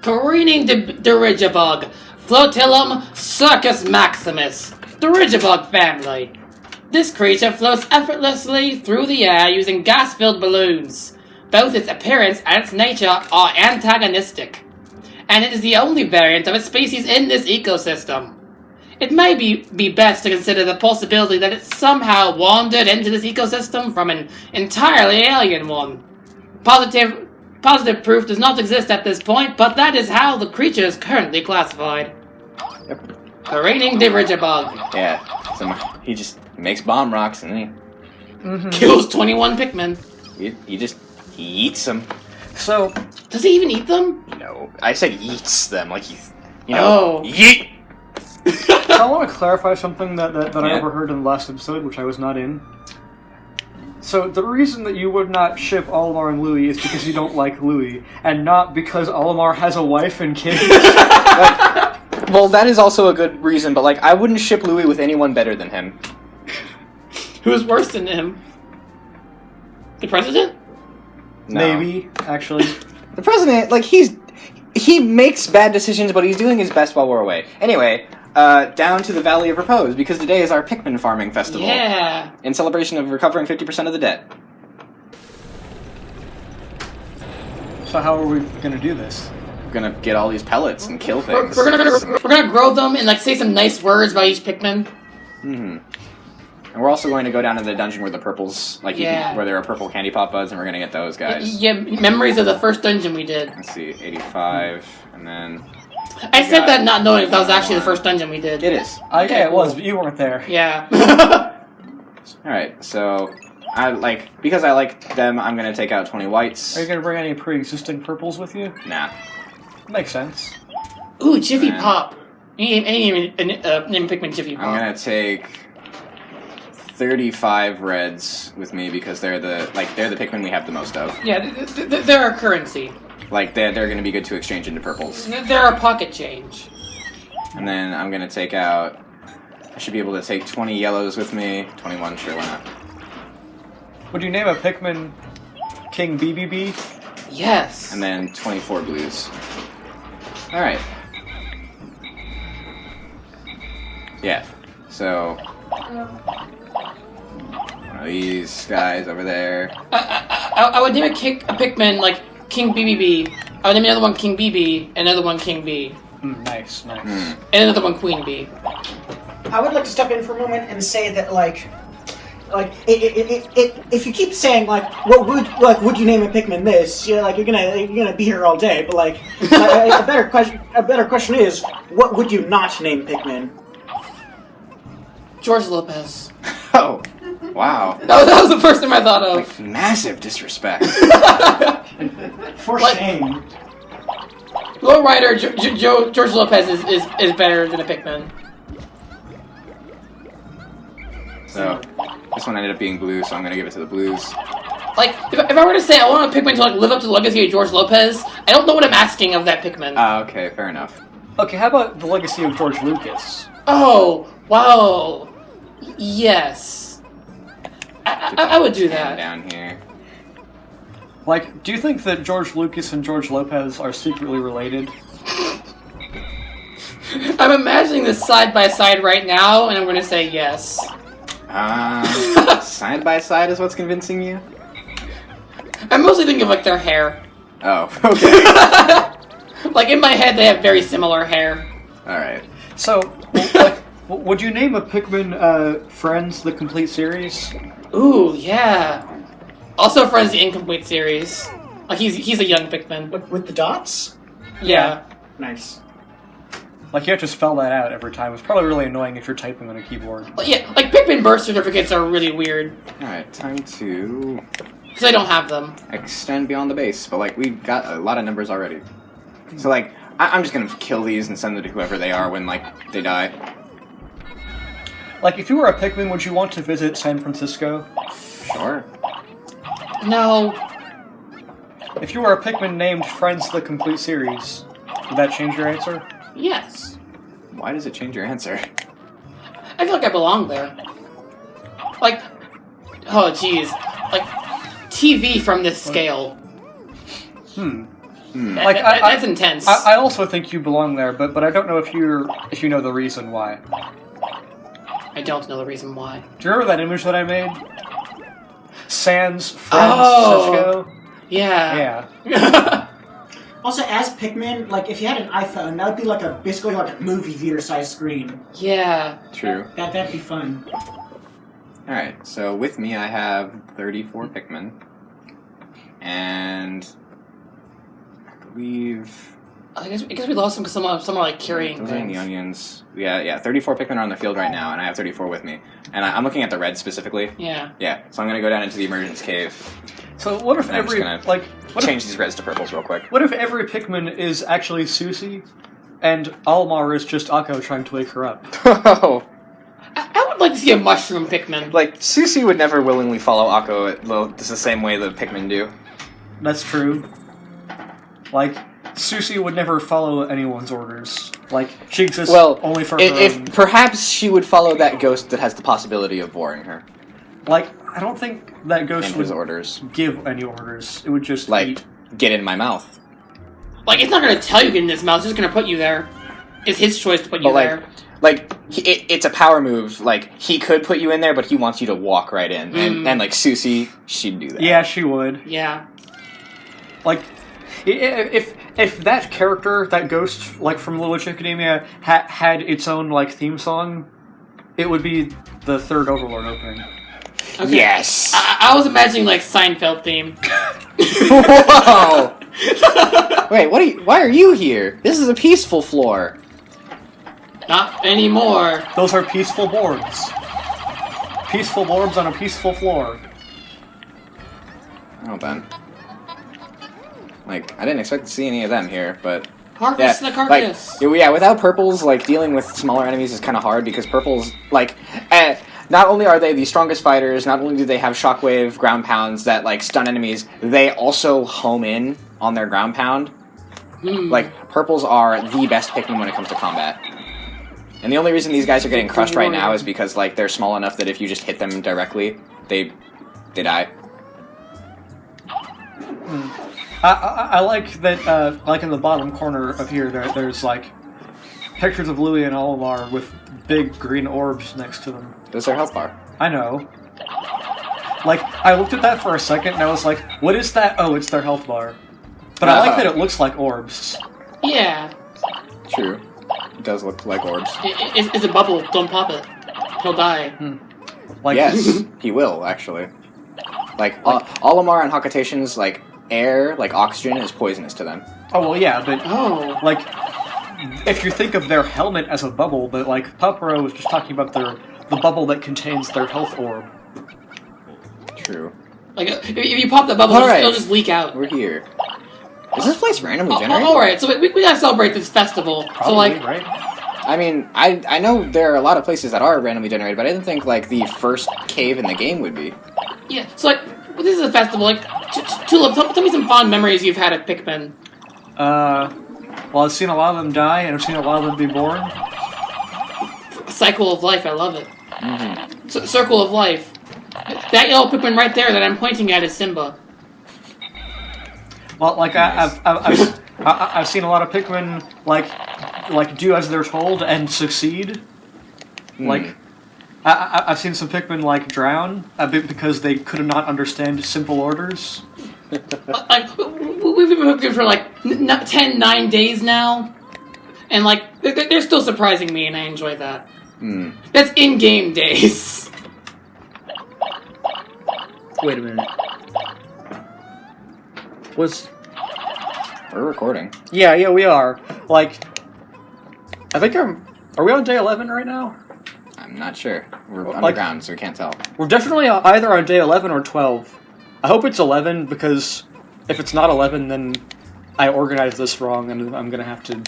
Careening Dirigibug, Flotillum Circus Maximus, Dirigibug family. This creature floats effortlessly through the air using gas-filled balloons. Both its appearance and its nature are antagonistic, and it is the only variant of its species in this ecosystem. It may be best to consider the possibility that it somehow wandered into this ecosystem from an entirely alien one. Positive proof does not exist at this point, but that is how the creature is currently classified. Yep. Careening Dirigibug. Yeah, he just makes bomb rocks and then he kills 21 Pikmin. he eats them. So, does he even eat them? No, I said eats them, like he's, Oh. yeet! I want to clarify something that I overheard in the last episode, which I was not in. So, the reason that you would not ship Olimar and Louie is because you don't like Louie, and not because Olimar has a wife and kids. Well, that is also a good reason, but, I wouldn't ship Louie with anyone better than him. Who's worse than him? The president? No. Maybe, actually. The president, he makes bad decisions, but he's doing his best while we're away. Anyway, down to the Valley of Repose, because today is our Pikmin farming festival. Yeah. In celebration of recovering 50% of the debt. So how are we gonna do this? We're gonna get all these pellets and kill things. We're gonna grow them and say some nice words about each Pikmin. Mm-hmm. And we're also going to go down to the dungeon where the purples, where there are purple candy pop buds, and we're gonna get those guys. Yeah, memories of the first dungeon we did. Let's see, 85, and then... I said that not knowing if that was actually the first dungeon we did. It is. Okay, yeah, it was, but you weren't there. Yeah. Alright, so, because I like them, I'm gonna take out 20 whites. Are you gonna bring any pre-existing purples with you? Nah. Makes sense. Ooh, Jiffy Pop. Name Pikmin Jiffy Pop. I'm gonna take 35 reds with me because they're the Pikmin we have the most of. Yeah, they're our currency. They're going to be good to exchange into purples. They're our pocket change. And then I'm going to take out... I should be able to take 20 yellows with me. 21, sure, why not? Would you name a Pikmin King BBB? Yes. And then 24 blues. Alright. Yeah, so... one of these guys over there. I would name a Pikmin like King BBB. I would name another one King BB, another one King B. Nice. And another one Queen B. I would like to step in for a moment and say that, if you keep saying what would you name a Pikmin this? You're gonna be here all day. But a better question is, what would you not name Pikmin? George Lopez. Oh, wow. That was the first thing I thought of. Massive disrespect. For shame. Lowrider George Lopez is better than a Pikmin. So, this one ended up being blue, so I'm gonna give it to the blues. If I were to say I want a Pikmin to live up to the legacy of George Lopez, I don't know what I'm asking of that Pikmin. Okay, fair enough. Okay, how about the legacy of George Lucas? Oh, wow. Yes. I would do that. Down here. Do you think that George Lucas and George Lopez are secretly related? I'm imagining this side by side right now, and I'm going to say yes. Side by side is what's convincing you? I'm mostly thinking of their hair. Oh, okay. In my head, they have very similar hair. Alright. So, would you name a Pikmin Friends the complete series? Ooh, yeah. Also Friends the Incomplete series. He's a young Pikmin. With the dots? Yeah. Nice. You have to spell that out every time. It's probably really annoying if you're typing on a keyboard. Yeah, Pikmin birth certificates are really weird. Alright, time to... Because I don't have them. extend beyond the base, but we've got a lot of numbers already. So I'm just gonna kill these and send them to whoever they are when they die. If you were a Pikmin, would you want to visit San Francisco? Sure. No. If you were a Pikmin named Friends the complete series, would that change your answer? Yes. Why does it change your answer? I feel like I belong there. Oh jeez. TV from this scale. That's intense. I also think you belong there, but I don't know if you know the reason why. I don't know the reason why. Do you remember that image that I made? Sans friends Oh. Cisco? Yeah. Yeah. Also, as Pikmin, like if you had an iPhone, that would be like basically like a movie theater size screen. Yeah. True. That'd be fun. Alright, so with me I have 34 Pikmin. And I believe... I guess we lost them because some are like carrying those are in the things. onions. Yeah, 34 Pikmin are on the field right now, and I have 34 with me. And I'm looking at the red specifically. Yeah. Yeah, so I'm gonna go down into the emergence cave. So what if And I'm just every gonna change these reds to purples real quick. what if every Pikmin is actually Susie, and Almar is just Akko trying to wake her up? Oh, I would like to see a mushroom Pikmin. like, Susie would never willingly follow Akko just the same way the Pikmin do. That's true. Like, Susie would never follow anyone's orders. Like, she exists only for her if own. perhaps she would follow that ghost that has the possibility of warring her. Like, I don't think that ghost And would his orders. give any orders. It would just Like, eat. get in my mouth. Like, it's not gonna tell you to get in his mouth, it's just gonna put you there. It's his choice to put you But, there. it's a power move. Like, he could put you in there, but he wants you to walk right in. And like, Susie, she'd do that. Yeah, she would. Yeah. Like, if that character, that ghost, like from Little Witch Academia, had its own like theme song, it would be the third Overlord opening. Okay. Yes! I was imagining like Seinfeld theme. Whoa! Wait, why are you here? This is a peaceful floor. Not anymore. Those are peaceful boards. Peaceful boards on a peaceful floor. Oh, then. Like, I didn't expect to see any of them here, but... Harvest the carcass. Yeah, without purples, like, dealing with smaller enemies is kind of hard, because purples, like... not only are they the strongest fighters, not only do they have shockwave ground pounds that, like, stun enemies, they also home in on their ground pound. Like, purples are the best Pikmin when it comes to combat. And the only reason these guys are getting crushed right now is because, like, they're small enough that if you just hit them directly, they die. I like that, like in the bottom corner of here, there's like pictures of Louie and Olimar with big green orbs next to them. Those are health bar. I know. Like, I looked at that for a second and I was like, what is that? Oh, it's their health bar. But I like that it looks like orbs. Yeah. True. It does look like orbs. It's a bubble. Don't pop it. He'll die. Like, Yes, he will, actually. Like, Olimar and Hakatations, like, air, like oxygen, is poisonous to them. Oh, well, yeah, but, Oh. like, if you think of their helmet as a bubble, but, like, Potpo Ro was just talking about the bubble that contains their health orb. True. Like, if you pop the bubble, Alright. it'll just leak out. We're here. Is this place randomly generated? Alright, so we gotta celebrate this festival. Probably, So, like, right? I mean, I know there are a lot of places that are randomly generated, but I didn't think, like, the first cave in the game would be. yeah, so, like, this is a festival. Like, Tulip, tell me some fond memories you've had of Pikmin. Well, I've seen a lot of them die, and I've seen a lot of them be born. Cycle of life, I love it. Circle of life. That yellow Pikmin right there that I'm pointing at is Simba. Well, like, I've seen a lot of Pikmin, like do as they're told and succeed. Like, I've seen some Pikmin, like, drown a bit because they could not understand simple orders. Like, we've been hooked for like 9 days now, and like they're still surprising me, and I enjoy that. That's in-game days. Wait a minute. We're recording. Yeah, we are. Like, I think are we on day 11 right now? I'm not sure. We're Like- underground, so we can't tell. We're definitely either on day 11 or 12. I hope it's 11, because if it's not 11, then I organized this wrong, and I'm gonna have to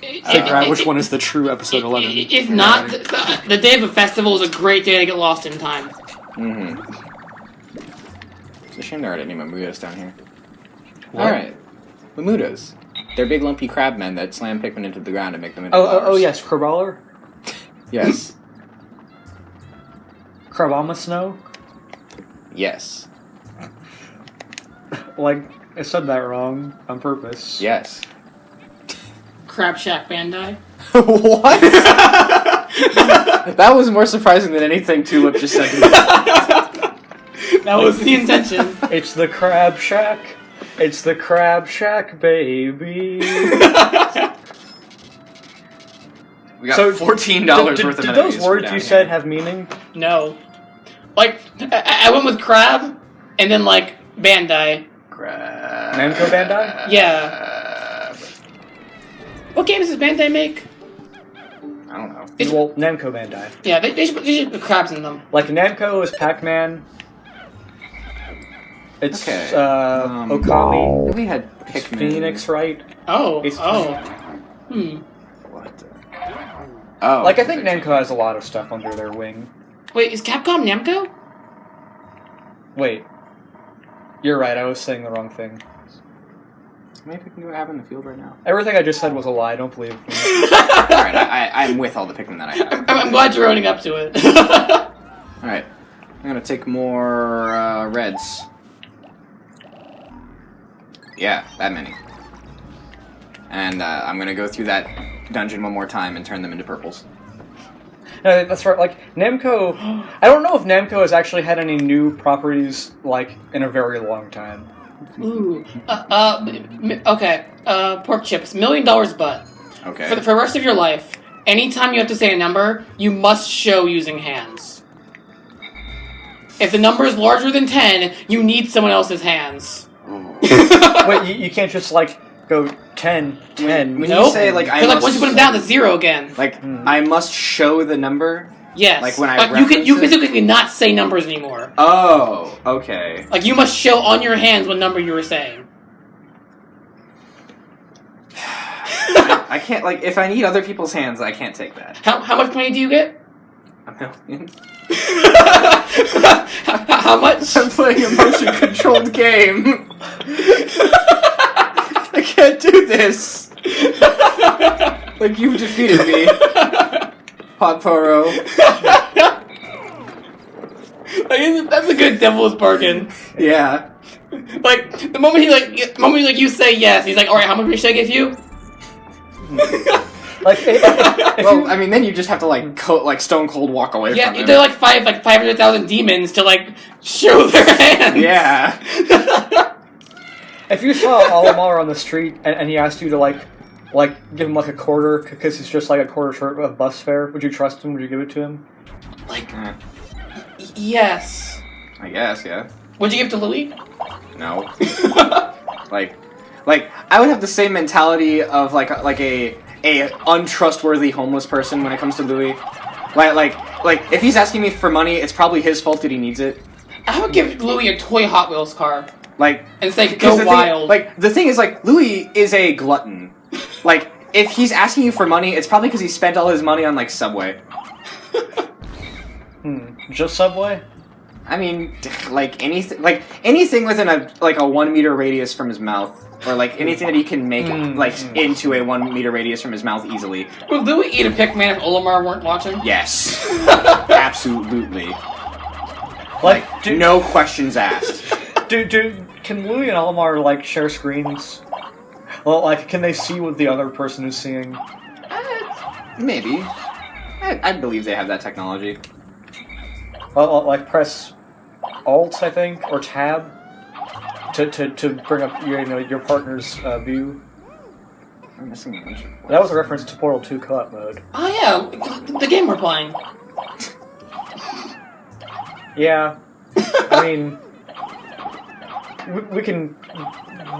figure out which one is the true episode 11. If not, the day of a festival is a great day to get lost in time. It's a shame there aren't any Mamutas down here. What? Alright. Mamutas. They're big lumpy crabmen that slam Pikmin into the ground and make them into Oh, flowers. yes, Crabballer? Yes. Crabama Snow? Yes. Like, I said that wrong on purpose. Yes. Crab Shack Bandai. What? That was more surprising than anything Tulip just said to me. That was the intention. It's the Crab Shack. It's the Crab Shack, baby. We got $14 worth of Did enemies those words down you here. said have meaning? No. Like, I went with crab, and then, like, Bandai. Crab. Namco Bandai? Yeah. What games does Bandai make? I don't know. Well, Namco Bandai. Yeah, they should put crabs in them. Like, Namco is Pac-Man. It's, Okay. Okami. We had It's Pikmin. Phoenix, right? Oh, It's- What the... Oh. Like, I think Namco has a lot of stuff under their wing. Wait, is Capcom Namco? Wait. You're right, I was saying the wrong thing. Maybe Pikmin what happened in the field right now. Everything I just said was a lie, don't believe me. Alright, I'm with all the Pikmin that I have. I'm glad you're owning up to it. Alright. I'm gonna take more, reds. Yeah, that many. And, I'm gonna go through that dungeon one more time and turn them into purples. No, that's right, like, Namco... I don't know if Namco has actually had any new properties, like, in a very long time. Ooh. Okay. Porkchips. $1 million butt. Okay. For the rest of your life, anytime you have to say a number, you must show using hands. If the number is larger than 10, you need someone else's hands. Wait, you can't just, like, go 10, 10... When Nope. you say, like, I Because, like, must... once you put them down, it's 0 again. Like, I must show the number? Yes. Like, when I you reference you it? physically cannot say numbers anymore. Oh, okay. Like, you must show on your hands what number you were saying. I can't, like, if I need other people's hands, I can't take that. How much money do you get? A million? How much? I'm playing a motion-controlled game. I can't do this. Like, you've defeated me. Potpo Ro. Like, that's a good devil's bargain. Yeah. Like, the moment you say yes, he's like, alright, how much should I give you? Like, if Well, you, I mean, then you just have to, like, stone cold walk away Yeah, from him. they're like 500,000 demons to, like, show their hands. Yeah. if you saw Olimar on the street and he asked you to, like, give him, like, a quarter because he's just, like, a quarter short of bus fare, would you trust him? Would you give it to him? Like, Eh, yes. I guess, yeah. Would you give it to Louis? No. Like, I would have the same mentality of, like a untrustworthy homeless person when it comes to Louis. Like, if he's asking me for money, it's probably his fault that he needs it. I would give Louis a toy Hot Wheels car Like, and say, 'cause go the wild. Thing, like, the thing is, like, Louis is a glutton. Like, if he's asking you for money, it's probably because he spent all his money on, like, Subway. Just Subway? I mean, like, anything within a 1 meter radius from his mouth. Or, like, anything that he can make, into a 1 meter radius from his mouth easily. Would Louis eat a Pikmin if Olimar weren't watching? Yes. Absolutely. Like, No questions asked. can Louis and Olimar, like, share screens? Well, like, can they see what the other person is seeing? Maybe. I believe they have that technology. Well, like, press Alt, I think, or Tab to bring up your partner's view. I'm missing a bunch of That was a reference to Portal 2 co-op mode. Oh yeah, the game we're playing. Yeah. I mean, we can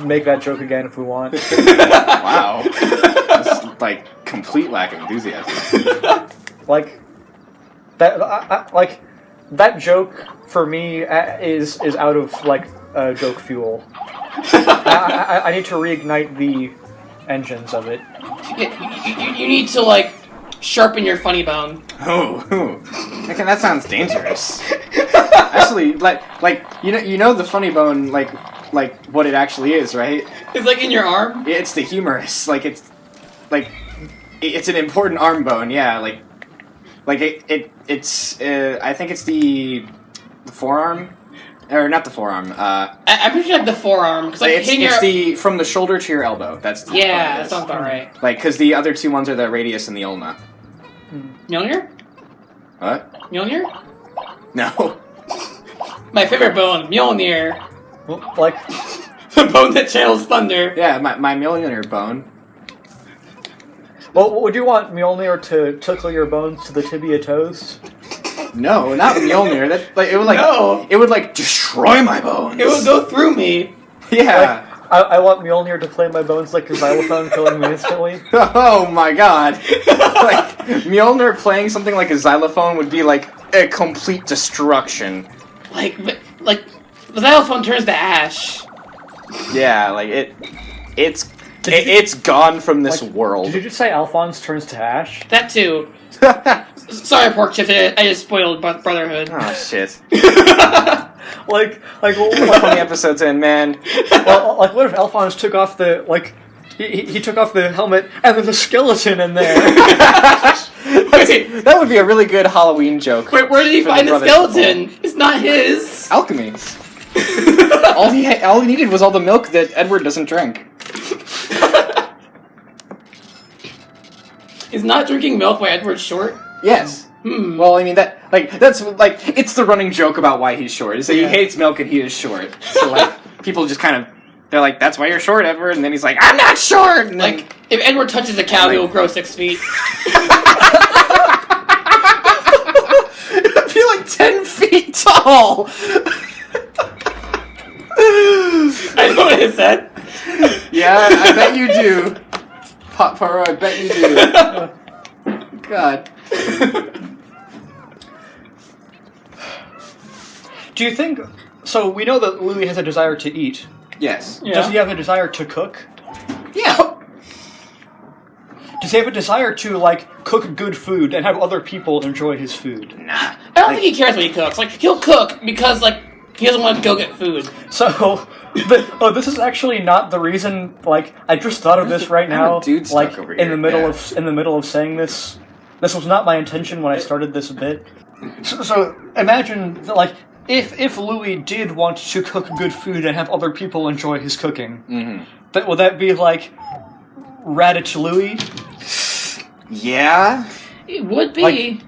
make that joke again if we want. Wow. That's, like, complete lack of enthusiasm. Like, that joke for me is out of, like, joke fuel. I need to reignite the engines of it. You need to, like, sharpen your funny bone. Oh, okay, that sounds dangerous. Actually, like you know the funny bone, like what it actually is, right? It's like in your arm. It's the humerus. It's an important arm bone. Yeah, it's I think it's the forearm. Or not the forearm. I'm pretty sure like the forearm, because like It's the from the shoulder to your elbow. That's the yeah, that sounds about right. Like, because the other two ones are the radius and the ulna. Mjolnir? What? Mjolnir? No. My favorite bone, Mjolnir. Well, like, The bone that channels thunder. Yeah, my Mjolnir bone. well, would you want Mjolnir to tickle your bones to the tibia toes? No, not Mjolnir. That like it would like No. it would like destroy my bones. It would go through me. Yeah. I want Mjolnir to play my bones like a xylophone, killing me instantly. Oh my god. Like Mjolnir playing something like a xylophone would be like a complete destruction. Like the xylophone turns to ash. Yeah, like it's gone from this world. Did you just say Alphonse turns to ash? That too. Sorry, Porkchips, I just spoiled Brotherhood. Oh shit. Like, 20 episodes in, man. well, like, what if Alphonse took off the, like, he took off the helmet and there's a skeleton in there? Wait, That would be a really good Halloween joke. where did he for find the brothers skeleton? It's not his. Alchemy. all he needed was all the milk that Edward doesn't drink. Is not drinking milk by Edward Short? Yes. Well, I mean that's it's the running joke about why he's short. Is that he hates milk and he is short. So like people just kind of they're like, that's why you're short, Edward, and then he's like, I'm not short. And then, Like if Edward touches a cow, he will grow 6 feet. I'd be like 10 feet tall. I know what it said. Yeah, I bet you do. Potpo Ro, I bet you do. God. Do you think... So, we know that Louis has a desire to eat. Yes. Yeah. Does he have a desire to cook? Yeah. Does he have a desire to, like, cook good food and have other people enjoy his food? Nah. I don't think he cares what he cooks. Like he'll cook because like he doesn't want to go get food. So, this is actually not the reason, like, I just thought of this right I have a now, dude stuck like, over in here, the middle yeah. in the middle of saying this. This was not my intention when I started this bit. So imagine, that, like, if Louis did want to cook good food and have other people enjoy his cooking, would that be, like, Ratatouille? Yeah. It would be. Like,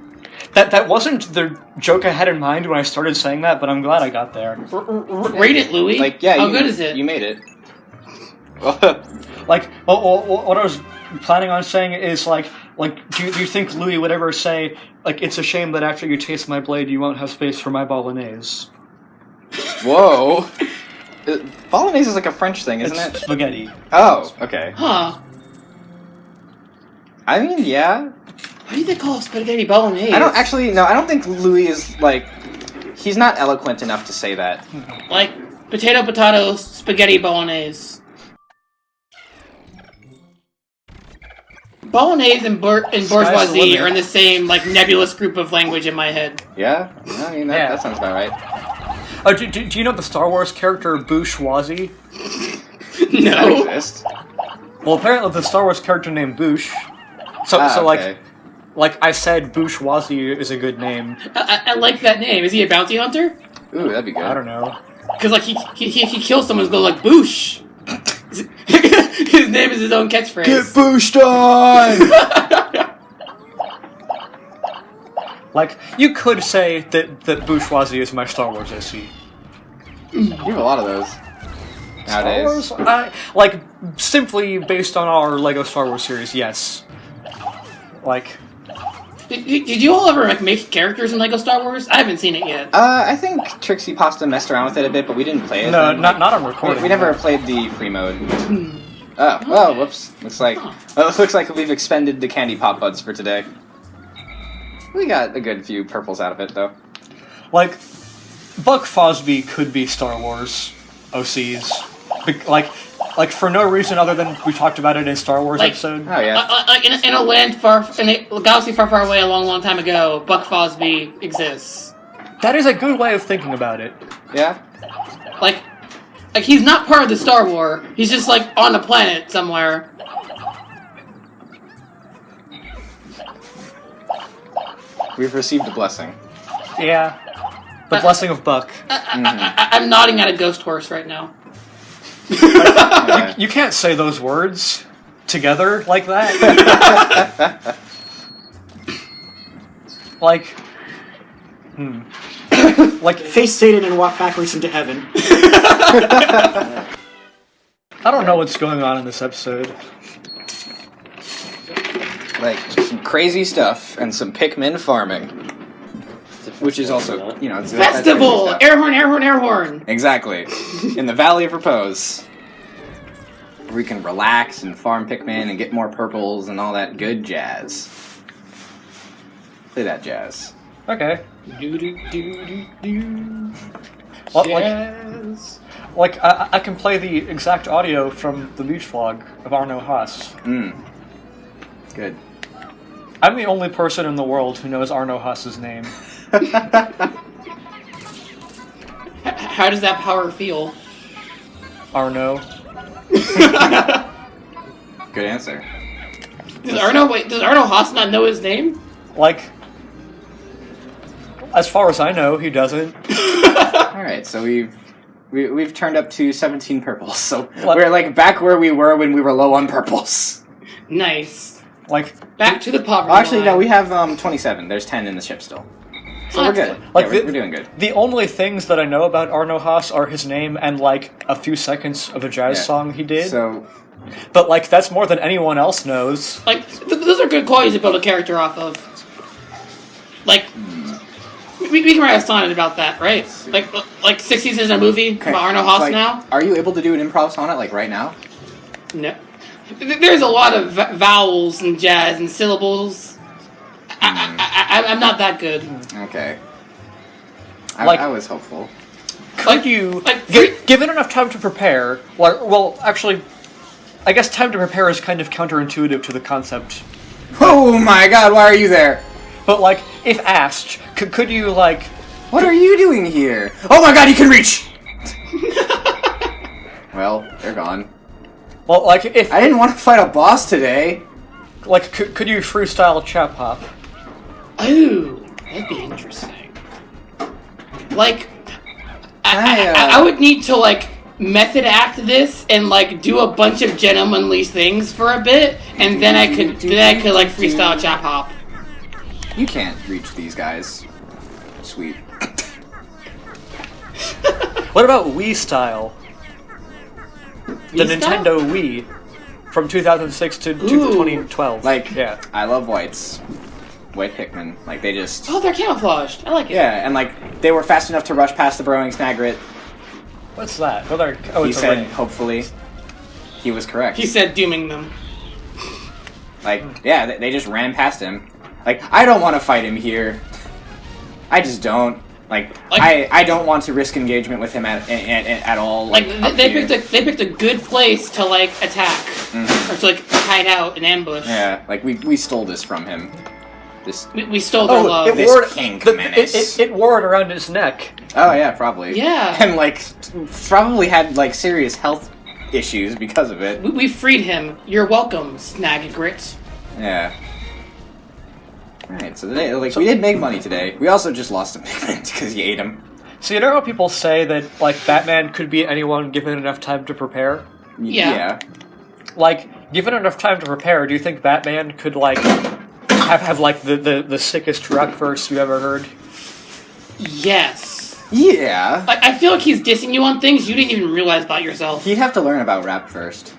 that wasn't the joke I had in mind when I started saying that, but I'm glad I got there. Rate it, Louis. Like, yeah. How good is it? You made it. Like, what I was planning on saying is, like, do you think Louis would ever say, like, it's a shame that after you taste my blade, you won't have space for my bolognese? Whoa. Bolognese is like a French thing, isn't It's it? spaghetti. Oh, okay. Huh. I mean, yeah. Why do they call it spaghetti bolognese? I don't think Louis is, like, he's not eloquent enough to say that. Like potato, spaghetti bolognese. Bolognese and bourgeoisie limit. are in the same like nebulous group of language in my head. Yeah? I mean, that sounds about right. Oh, do you know the Star Wars character Bourgeoisie? That No. exists. Well, apparently the Star Wars character named Bouche. So Okay. like I said, Bourgeoisie is a good name. I like that name. Is he a bounty hunter? Ooh, that'd be good. I don't know. Because like he kills someone and goes like boosh. His name is his own catchphrase. Get booshed on! Like, you could say that Bourgeoisie is my Star Wars SC. You have a lot of those nowadays. Star Wars? Like, simply based on our LEGO Star Wars series, yes. Like... Did you all ever make characters in LEGO Star Wars? I haven't seen it yet. I think Trixie Pasta messed around with it a bit, but we didn't play it. No, And, not on recording. We never played the free mode. Oh, whoops. Looks like we've expended the candy pop buds for today. We got a good few purples out of it, though. Like, Buck Fosby could be Star Wars OCs. Like for no reason other than we talked about it in Star Wars Like- episode. Oh, yeah. In a land in a galaxy far away, a long time ago, Buck Fosby exists. That is a good way of thinking about it. Yeah? Like he's not part of the Star War. He's just like on a planet somewhere. We've received a blessing. Yeah. The blessing of Buck. I'm nodding at a ghost horse right now. You can't say those words together like that. Like, like Face Satan and walk backwards into heaven. I don't know what's going on in this episode. Like, some crazy stuff and some Pikmin farming. Which is also, you know, it's Festival! that's Air horn, air horn, air horn! Exactly. In the Valley of Repose. Where we can relax and farm Pikmin and get more purples and all that good jazz. Play that jazz. Okay. Do-do-do-do-do. Well, Jazz. like I can play the exact audio from the beach vlog of Arno Haas. Good. I'm the only person in the world who knows Arno Haas's name. How does that power feel? Arno. Good answer. Does Arno Haas not know his name? Like, as far as I know, he doesn't. Alright, so we've turned up to 17 purples, so we're like back where we were when we were low on purples. Nice. Like, Back to the poverty Actually, line. no, we have 27. There's 10 in the ship still. So Oh, we're that's good. Like Yeah, we're doing good. The only things that I know about Arno Haas are his name and like a few seconds of a jazz Yeah. song he did. So, But like that's more than anyone else knows. Like, those are good qualities to build a character off of. Like, we can write a sonnet about that, right? Like 60s is a movie about Arno Haas like, now? Are you able to do an improv sonnet like right now? No. There's a lot of vowels and jazz and syllables. I'm not that good. Okay. Like- I was hopeful. Could you, like, given enough time to prepare, well, actually, I guess time to prepare is kind of counterintuitive to the concept. Oh my god, why are you there? But like, if asked, could you like, What are you doing here? Oh my god, you can reach! Well, they're gone. well, like if I didn't want to fight a boss today. like could you freestyle chap hop? Ooh, that'd be interesting. Like, I I would need to, like, method act this and, like, do a bunch of gentlemanly things for a bit, and then I could like, freestyle chop hop. You can't reach these guys. Sweet. What about Wii style? The Wii style? Nintendo Wii from 2006 to Ooh. 2012. Like, yeah. I love whites. White Pikmin. Like, they just... Oh, they're camouflaged. I like it. Yeah, and like, they were fast enough to rush past the burrowing Snagrit. What's that? Oh, He it's a said, ring. hopefully. He was correct. He said dooming them. Like, yeah, they just ran past him. Like, I don't want to fight him here. I just don't. Like I don't want to risk engagement with him at all. Like, up they here. picked a good place to, like, attack. Or to, like, hide out and ambush. Yeah, like, we stole this from him. This... We stole their love. it- This kink the- menace. it wore it around his neck. Oh, yeah, probably. Yeah. And, like, probably had, like, serious health issues because of it. We freed him. You're welcome, Snagagrit. Yeah. Alright, so today, like, we did make money today. We also just lost a Pikmin because he ate him. So you know how people say that like Batman could be anyone given enough time to prepare? Yeah. Like, given enough time to prepare, do you think Batman could like have like the sickest rap verse you ever heard? Yes. Yeah. I feel like he's dissing you on things you didn't even realize about yourself. He'd have to learn about rap first.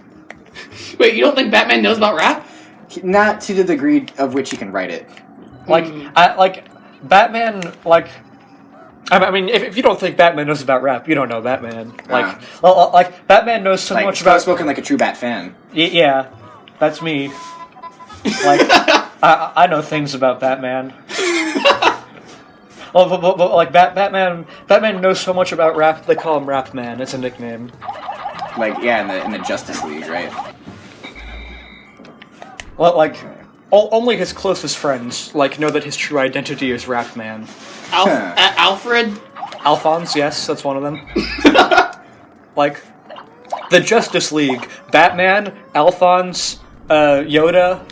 Wait, you don't think Batman knows about rap? Not to the degree of which he can write it. Like, Batman, like, I mean, if you don't think Batman knows about rap, you don't know Batman. Like, like Batman knows so Like, much about. spoken like a true Bat fan. Yeah, that's me. Like, I know things about Batman. Well, but like Batman knows so much about rap. They call him Rap Man. It's a nickname. Like, yeah, in the Justice League, right? Well, like, only his closest friends like know that his true identity is Rap Man. Alfred? Alphonse, yes, that's one of them. Like, the Justice League: Batman, Alphonse, Yoda,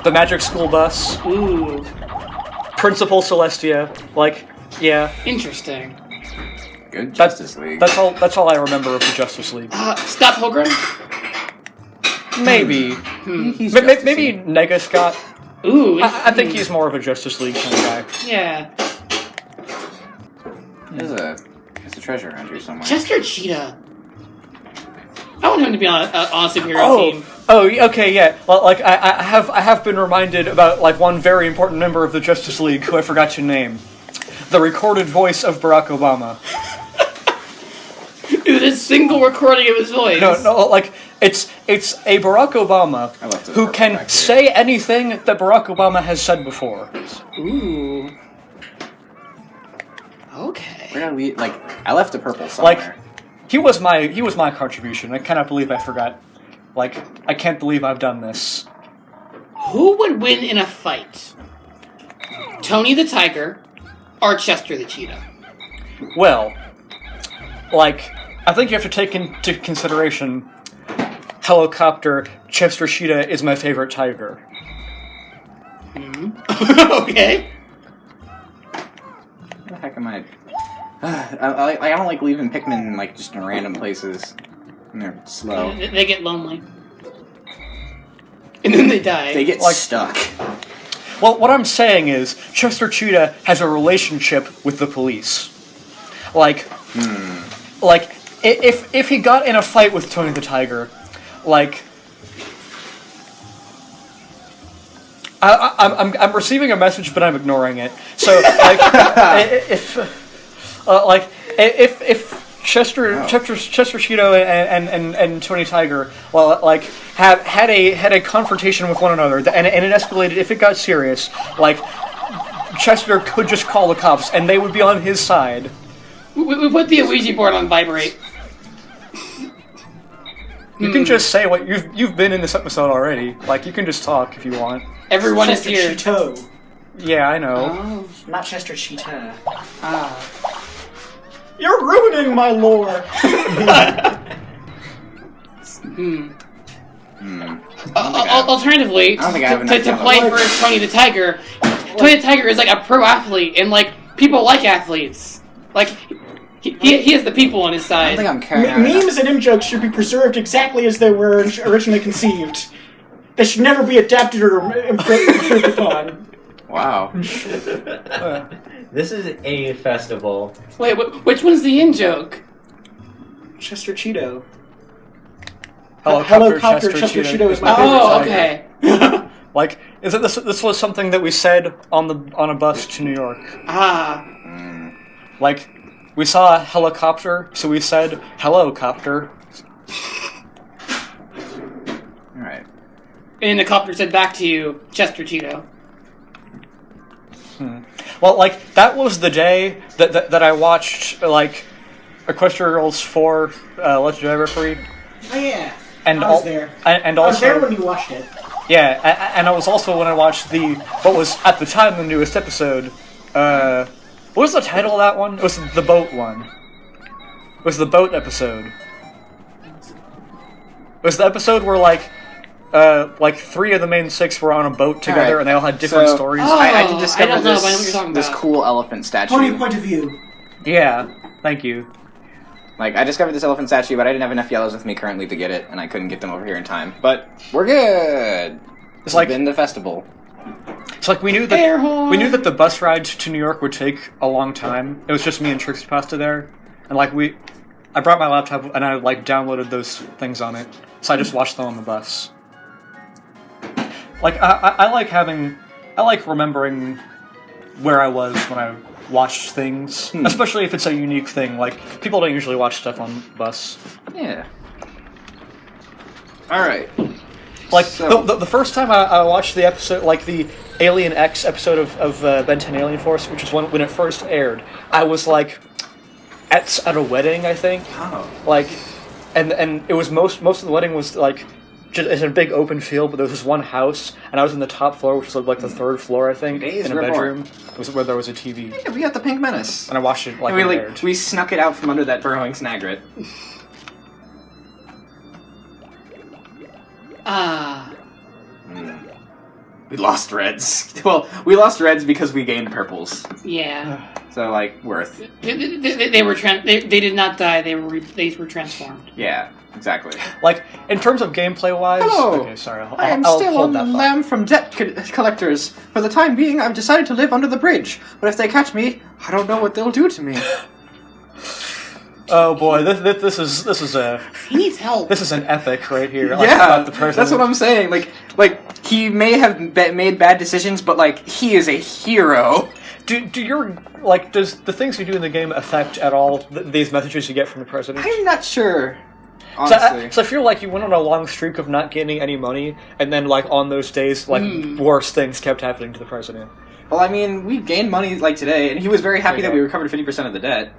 the Magic School Bus, Ooh. Principal Celestia. Like, yeah. Interesting. Good Justice League. That's all I remember of the Justice League. Scott Pilgrim? Maybe. He's Maybe Nega Scott. Ooh. I think he's more of a Justice League kind of guy. Yeah. There's a treasure around here somewhere. Chester Cheetah. I want him to be on a superhero team. Oh, okay, yeah. Well, like I have been reminded about like one very important member of the Justice League who I forgot to name, the recorded voice of Barack Obama. Dude, a single recording of his voice. No, like it's a Barack Obama who can say anything that Barack Obama has said before. Ooh. Okay. Where did we I left a purple somewhere. Like, he was my contribution. I cannot believe I forgot. Like, I can't believe I've done this. Who would win in a fight? Tony the Tiger or Chester the Cheetah? Well, like, I think you have to take into consideration Helicopter, Chester Cheetah is my favorite tiger. Okay. What the heck am I... I don't like leaving Pikmin, just in random places. And they're slow. They get lonely. And then they die. They get stuck. Well, what I'm saying is, Chester Cheetah has a relationship with the police. Like, if he got in a fight with Tony the Tiger, I'm receiving a message, but I'm ignoring it. So, if Chester Cheetah and Tony Tiger, had a confrontation with one another, and it escalated. If it got serious, Chester could just call the cops, and they would be on his side. We put the Ouija board on vibrate. You can just say what you've been in this episode already. You can just talk if you want. Everyone is Chester here. Cheeto. Yeah, I know. Oh. Not Chester Cheetah. Ah. You're ruining my lore! Alternatively, I don't think I have to enough play time. for Tony the Tiger, Tony the Tiger is a pro athlete, and people like athletes. He has the people on his I side. don't think I'm carrying out Memes and in-jokes should be preserved exactly as they were originally conceived. They should never be adapted or improved upon. Wow. This is a festival. Wait, which one's the in-joke? Chester Cheeto. Helicopter Chester Cheeto is my favorite Oh, tiger. okay. Is it this was something that we said on a bus to New York. Ah. We saw a helicopter, so we said, "Hello, copter." Alright. And the copter said back to you, Chester Cheeto. Well, that was the day that I watched, Equestria Girls 4, Legendary Referee. Oh yeah. And I was there. And I was also, there when you watched it. yeah, and it was also when I watched what was, at the time, the newest episode. What was the title of that one? It was the boat one. It was the boat episode. It was the episode where, three of the main six were on a boat together, Alright, and they all had different so- stories. Oh, I did discover I don't know, but I know what you're talking this about. cool elephant statue. Point of view. Yeah, thank you. I discovered this elephant statue, but I didn't have enough yellows with me currently to get it, and I couldn't get them over here in time. But we're good. It's It's been the festival. It's we knew Air horn. that the bus ride to New York would take a long time. It was just me and Trixie Pasta there, and I brought my laptop and I downloaded those things on it, so I just watched them on the bus. I like remembering where I was when I watched things, especially if it's a unique thing. People don't usually watch stuff on the bus. Yeah. Alright. The first time I watched the episode, the Alien X episode of Ben 10 Alien Force, which is when it first aired, I was at a wedding, I think. Oh. And it was most of the wedding was just it's a big open field, but there was this one house, and I was in the top floor, which was the third floor, I think, Days in a report. bedroom. It was where there was a TV, Yeah, we got the Pink Menace. and I watched it And when it aired. we snuck it out from under that burrowing snagret. Ah. We lost reds. Well, we lost reds because we gained purples. Yeah. So, like, worth. They were they did not die. They were transformed. Yeah, exactly. Like, in terms of gameplay-wise... Hello! Okay, sorry, I am I'll still hold on that thought. lamb from debt collectors. For the time being, I've decided to live under the bridge. But if they catch me, I don't know what they'll do to me. Oh boy, this is a... He needs help. This is an epic right here. Like, Yeah, about the person. that's what I'm saying. Like he may have made bad decisions, but like he is a hero. Does the things you do in the game affect at all these messages you get from the president? I'm not sure, honestly. So I feel like you went on a long streak of not getting any money, and then like on those days, like worse things kept happening to the president. Well, I mean, we gained money like today, and he was very happy that we recovered 50% of the debt.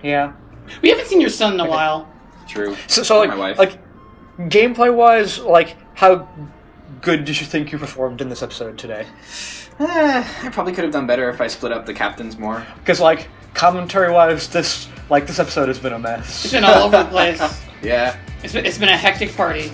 Yeah. We haven't seen your son in a while. True. So like, my wife. like, gameplay-wise, like, how good did you think you performed in this episode today? I probably could have done better if I split up the captains more. Because, like, commentary-wise, this episode has been a mess. It's been all over the place. Yeah. It's been a hectic party.